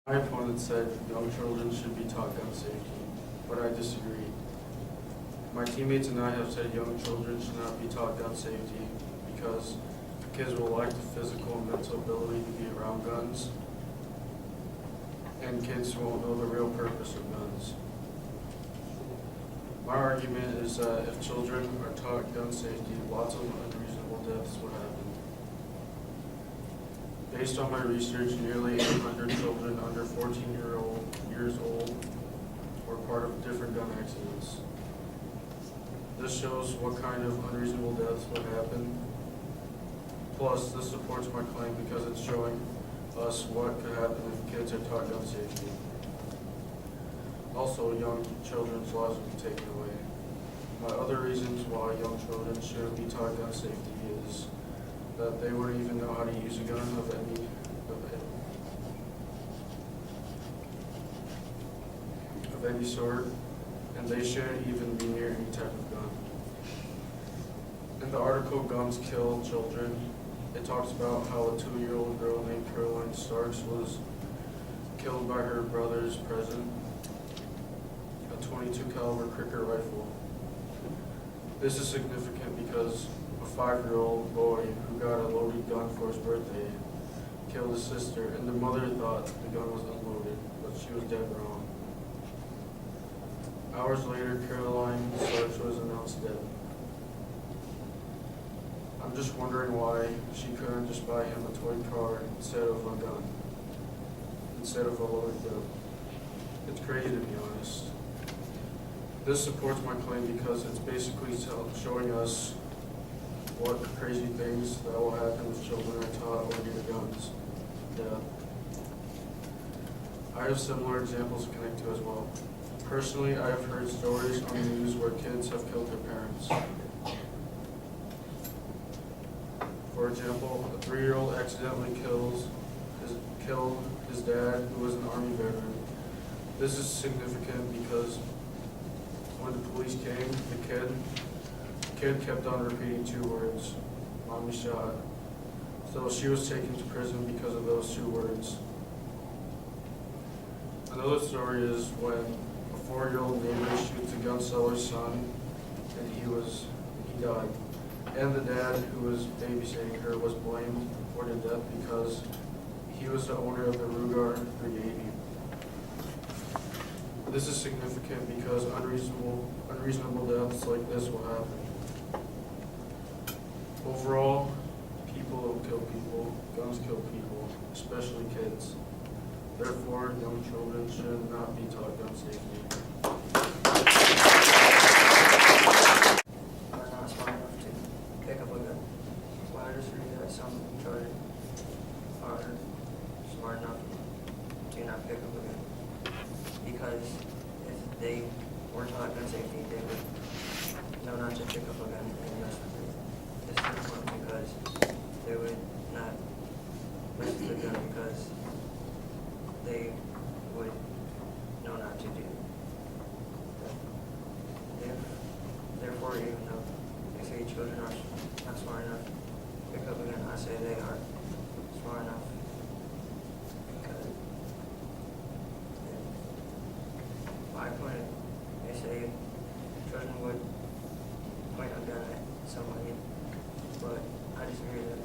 My opponent said young children should be taught gun safety, but I disagree. My teammates and I have said young children should not be taught gun safety because kids will lack the physical and mental ability to be around guns, and kids won't know the real purpose of guns. My argument is that if children are taught gun safety, lots of unreasonable deaths would happen. Based on my research, nearly 800 children under 14 years old were part of different gun accidents. This shows what kind of unreasonable deaths would happen. Plus, this supports my claim because it's showing us what could happen if kids are taught gun safety. Also, young children's lives would be taken away. My other reasons why young children shouldn't be taught gun safety is that they wouldn't even know how to use a gun of any sort, and they shouldn't even be near any type of gun. In the article Guns Kill Children, it talks about how a 2-year-old girl named Caroline Starks was killed by her brother's present, a .22 caliber cricket rifle. This is significant because a 5-year-old boy who got a loaded gun for his birthday killed his sister, and the mother thought the gun was unloaded, but she was dead wrong. Hours later, Caroline Starks was announced dead. I'm just wondering why she couldn't just buy him a toy car instead of a gun, instead of a loaded gun. It's crazy, to be honest. This supports my claim because it's basically showing us what crazy things that will happen if children are taught or get guns. Death. I have similar examples to connect to as well. Personally, I have heard stories on the news where kids have killed their parents. For example, a 3-year-old accidentally killed his dad, who was an Army veteran. This is significant because when the police came, the kid kept on repeating 2 words, "Mommy shot." So she was taken to prison because of those 2 words. Another story is when a 4-year-old neighbor shoots a gun seller's son and he died. And the dad who was babysitting her was blamed for the death because he was the owner of the Ruger Brigade. This is significant because unreasonable deaths like this will happen. Overall, people don't kill people, guns kill people, especially kids. Therefore, young children should not be taught gun safety. Are not smart enough to pick up a gun. So I just read that some children are smart enough to not pick up a gun. Because if they were taught gun safety, they would know not to pick up a gun and mess with it. This is important because they would not mess with the gun because they would know not to do. Therefore, even though they say children are not smart enough to pick up a gun, I say they are smart enough because my point, they say children would point a gun at somebody, but I disagree that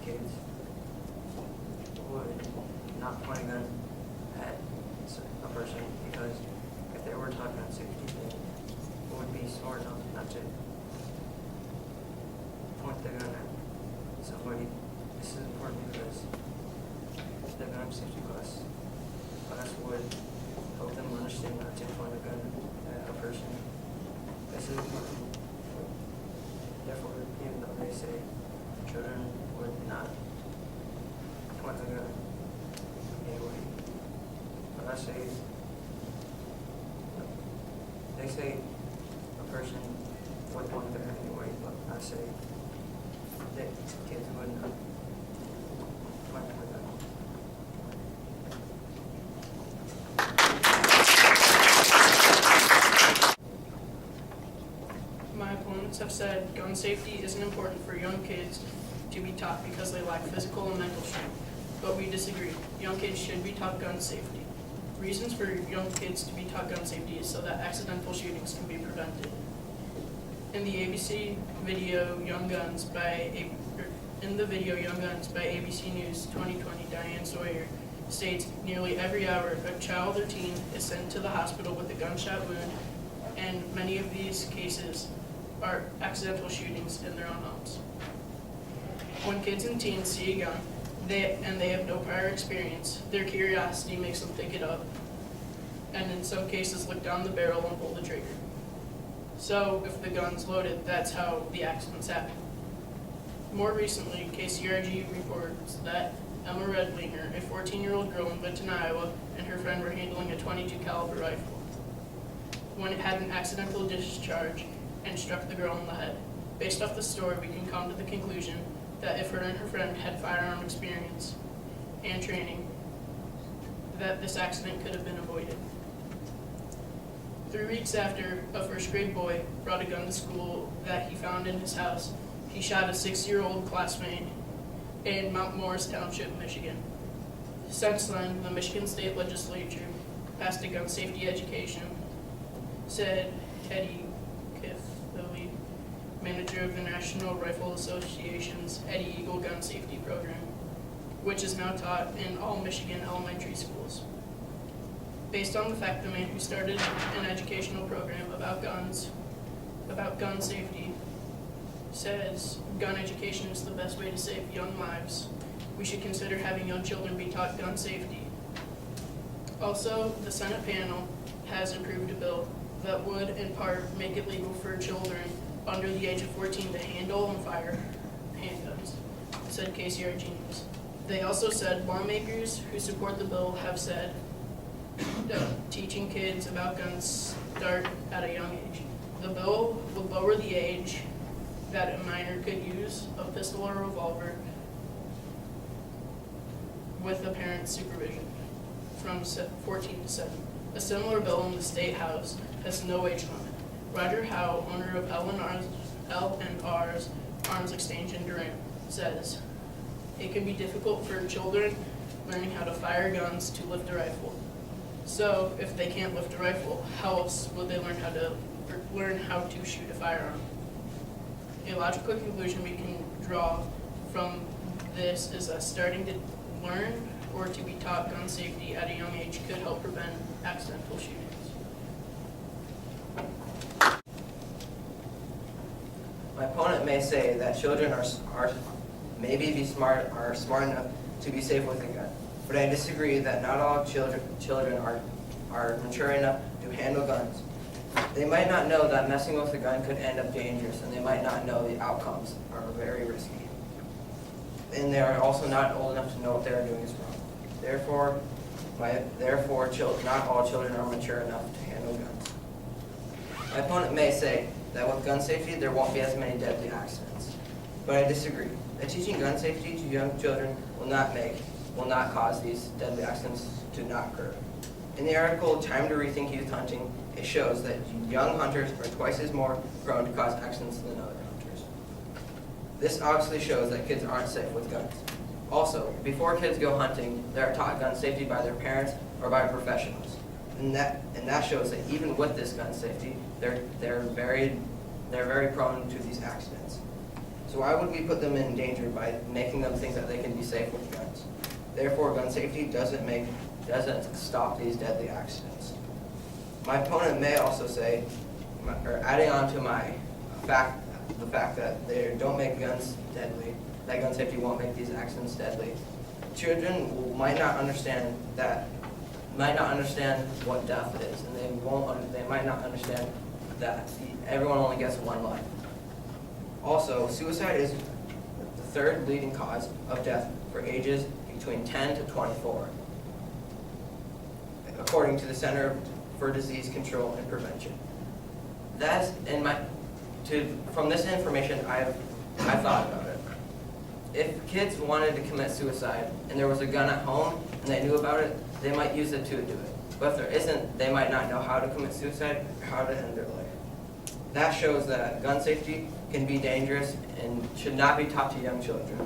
kids would not point a gun at a person because if they were taught gun safety, they would be smart enough not to point the gun at somebody. This is important because the gun safety class would help them understand not to point a gun at a person. This is important. Therefore, even though they say children would not point a gun anyway, but I say, they say a person would point the gun anyway, but I say that kids would not point the gun. My opponents have said gun safety isn't important for young kids to be taught because they lack physical and mental strength, but we disagree. Young kids should be taught gun safety. Reasons for young kids to be taught gun safety is so that accidental shootings can be prevented. In the ABC video Young Guns by ABC News 2020, Diane Sawyer states nearly every hour a child or teen is sent to the hospital with a gunshot wound, and many of these cases are accidental shootings in their own homes. When kids and teens see a gun and they have no prior experience, their curiosity makes them pick it up, and in some cases look down the barrel and pull the trigger. So if the gun's loaded, that's how the accidents happen. More recently, KCRG reports that Emma Redlinger, a 14-year-old girl in Vinton, Iowa, and her friend were handling a .22 caliber rifle when it had an accidental discharge and struck the girl in the head. Based off the story, we can come to the conclusion that if her and her friend had firearm experience and training, that this accident could have been avoided. 3 weeks after a first-grade boy brought a gun to school that he found in his house, he shot a 6-year-old classmate in Mount Morris Township, Michigan. Since then, the Michigan State Legislature passed a gun safety education, said Eddie Kiff, the lead manager of the National Rifle Association's Eddie Eagle Gun Safety Program, which is now taught in all Michigan elementary schools. Based on the fact the man who started an educational program about gun safety, says gun education is the best way to save young lives, we should consider having young children be taught gun safety. Also, the Senate panel has approved a bill that would, in part, make it legal for children under the age of 14 to handle and fire handguns, said KCRG News. They also said lawmakers who support the bill have said that teaching kids about guns start at a young age. The bill would lower the age that a minor could use a pistol or revolver with a parent's supervision from 14 to 7. A similar bill in the State House has no age limit. Roger Howe, owner of L&R's Arms Exchange in Durant, says, "It can be difficult for children learning how to fire guns to lift a rifle. So, if they can't lift a rifle, how else would they learn how to shoot a firearm?" A logical conclusion we can draw from this is that starting to learn or to be taught gun safety at a young age could help prevent accidental shootings. My opponent may say that children are smart enough to be safe with a gun, but I disagree that not all children are mature enough to handle guns. They might not know that messing with a gun could end up dangerous, and they might not know the outcomes are very risky. And they are also not old enough to know what they are doing is wrong. Therefore, not all children are mature enough to handle guns. My opponent may say that with gun safety, there won't be as many deadly accidents. But I disagree. That teaching gun safety to young children will not cause these deadly accidents to not occur. In the article, Time to Rethink Youth Hunting, it shows that young hunters are twice as more prone to cause accidents than other hunters. This obviously shows that kids aren't safe with guns. Also, before kids go hunting, they are taught gun safety by their parents or by professionals. And that shows that even with this gun safety, they're very prone to these accidents. So why would we put them in danger by making them think that they can be safe with guns? Therefore, gun safety doesn't stop these deadly accidents. My opponent may also say, or adding on to the fact that they don't make guns deadly, that gun safety won't make these accidents deadly. Children might not understand what death is, and they might not understand that everyone only gets one life. Also, suicide is the third leading cause of death for ages between 10 to 24, according to the Center for Disease Control and Prevention. From this information, I've thought about it. If kids wanted to commit suicide and there was a gun at home and they knew about it, they might use it to do it. But if there isn't, they might not know how to commit suicide or how to end their life. That shows that gun safety can be dangerous and should not be taught to young children.